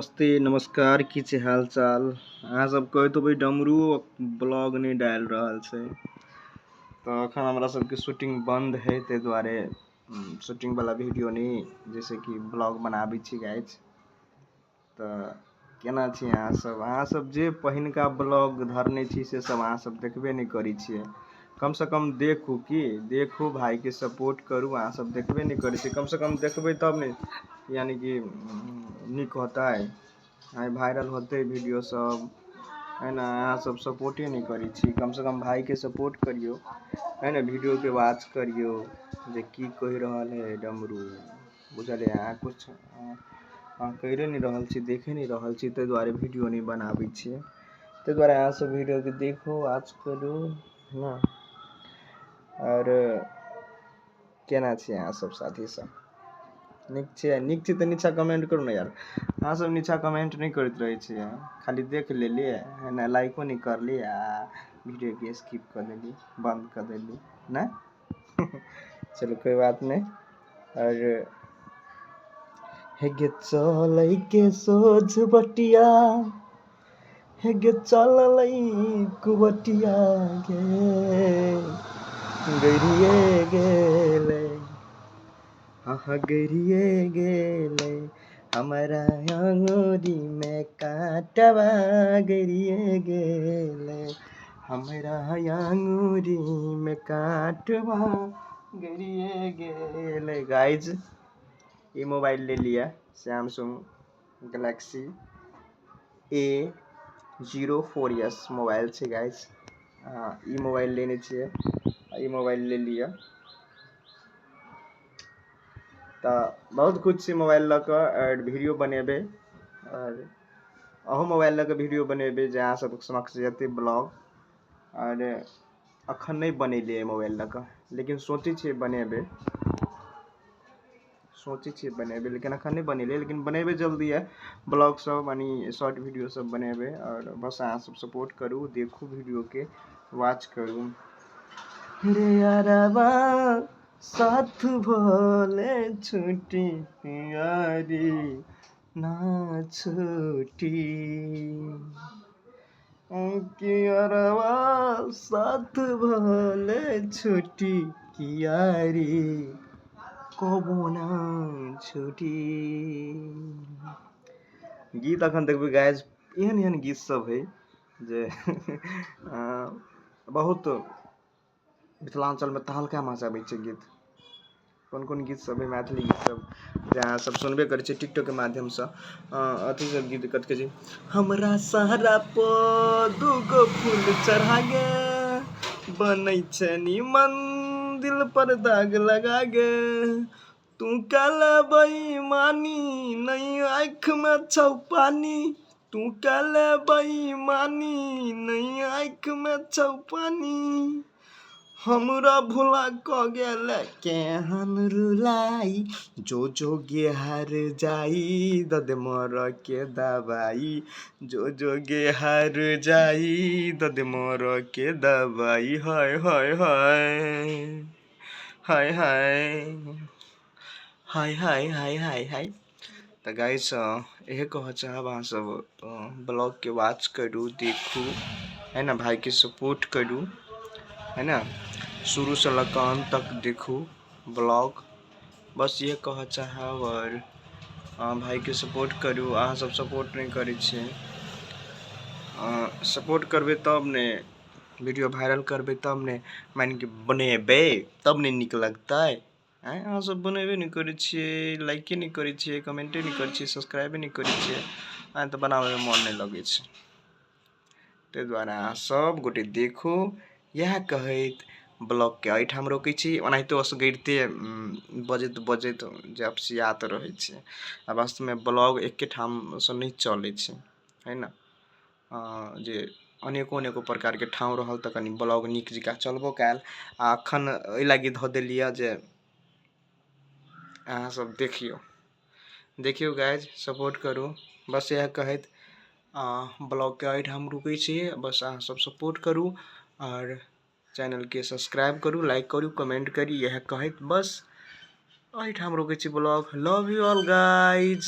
नमस्ते नमस्कार की छै हाल चाल। अहाँ सब कहैत होबै डमरू ब्लॉग नहीं डाल रहल छै तो अखन हमरा सबके शूटिंग बंद है ताहि दुआरे शूटिंग वाला वीडियो नहीं जैसे कि ब्लॉग बनाबै छी गाइज। तो केना छी अहाँ सब जे पहिनका ब्लॉग धरने छी से सब अहाँ सब देखबे नहीं करै छियै। कम से कम देखू भाई के सपोर्ट करू। अहाँ सब देखबे नहीं करै छियै, कम से कम देखबै तब ने यानी कि निक होता है वायरल होते वीडियो सब है ना। अहाँ सब सपोर्टे नहीं करै छी, कम से कम भाई के सपोर्ट करियो है ना, वीडियो के वॉच करियो जे की कह रहल है डमरू बुझलिए। अहाँ कुछ कहिए नहीं रहल छी, देखे नहीं रहल छी, ताहि दुआरे वीडियो नहीं बनाबै छियै। ताहि दुआरे अहाँ सब वीडियो के देखो वॉच करू ना। और केना छी अहाँ सब साथी सब निक छै तो नीचा कमेंट करू ना यार। अहाँ सब नीचा कमेंट नहीं करते रहे छियै, खाली देख लेली है ना, लाइको नहीं करली आ वीडियो के स्किप कर देली, बंद कर देली ना। चलो कोई बात नहीं। और हेगे चलै के सोझ बटिया हेगे चललै कुबटिया गे गरिए गेलै हाँ गरिए गेलै हमारा अंगूरी में कांटवा गरिए गेलै हमारा अंगूरी में कांटवा गरिए गेलै। गाइज ये मोबाइल ले लिया सैमसंग गैलेक्सी A04s मोबाइल छै गाइज। ये मोबाइल लेने छियै, ये मोबाइल ले लिया तो बहुत कुछ छै मोबाइल लऽ कऽ और वीडियो बनेबै और अहूँ मोबाइल लऽ कऽ वीडियो बनेबै जे अहाँ सब समक्ष जेतै ब्लॉग। और अखन नहीं बनेलियै मोबाइल लऽ कऽ, लेकिन सोचै छियै बनेबै लेकिन अखन नहीं बनेलियै, लेकिन बनेबै जल्दी है ब्लॉग सब यानी शॉर्ट वीडियो सब बनेबै। और बस अहाँ सब सपोर्ट करू, देखू वीडियो के वॉच करू। रे यारबा साथ भोले छुट्टी यारी ना छुट्टी कियारवा साथ भले छुट्टी कियारी कबो ना छुट्टी। गीत अखन देखबै गाइज, एहन गीत सब है जे बहुत मिथिलांचल में तहलका मचाबै छै गीत। कोन गीत सब है मैथिली गीत सब जे अहाँ सब सुनबे करै छियै टिकटॉक के माध्यम से। अथी सब गीत कथी कहै छै, हमरा सहरा पर दूगो फूल चढ़ा गे बनै छै निमन दिल पर दाग लगा गे तू कल बेईमानी नहीं आँख में छौ पानी तू कल बेईमानी नहीं आँख में छौ पानी हमरा भुला क गेल केहन रुलाई जो गे हार जाई दद मोर के दवाई जो गे हार जाई दद मोर के दवाई हाय हाय हाय हाय हाय हाय हाय हाय हाय हाय। तो गाइस यही कह चाहब अहाँ सब ब्लॉग के वॉच करू, देखू है ना, भाई के सपोर्ट करू है ना, शुरू से लेकर अंत तक देखू ब्लॉग। बस ये कह चाहब। और भाई के सपोर्ट करू। अहाँ सब सपोर्ट नहीं करै छियै, सपोर्ट करबै तब ने वीडियो वायरल करबै तब ने मान के बनेबै तब ने निक लगतै। अहाँ सब बनेबे नहीं करै छियै, लाइके नहीं करै छियै, कमेंटे नहीं करै छियै, सब्सक्राइबे नहीं करै छियै, अहाँ तो बनाबे में मन नहीं लगे छै। ताहि दुआरे अहाँ सब गोटे देखू। यह कहैत ब्लॉग के एहिठाम रोकै छी। ओनाहितो असगरिते बजैत बजैत जे अपसियात रहै छै आ वास्तव में ब्लॉग एके ठाम से नहीं चलै छै है ना। जे अनेको प्रकार के ठाव रहल तऽ कनी ब्लॉग नीक जकाँ चलबो कैल। आ अखन एहि लागी धऽ देलियै जे अहाँ सब देखियो गाइज, सपोर्ट करू। बस यह कहैत ब्लॉग के एहिठाम रुकै छी। बस अहाँ सब सपोर्ट करू और चैनल के सब्सक्राइब करू, लाइक करू, कमेंट करी। यह कहैत बस एहिठाम रुकै छी blog. Love you all guys.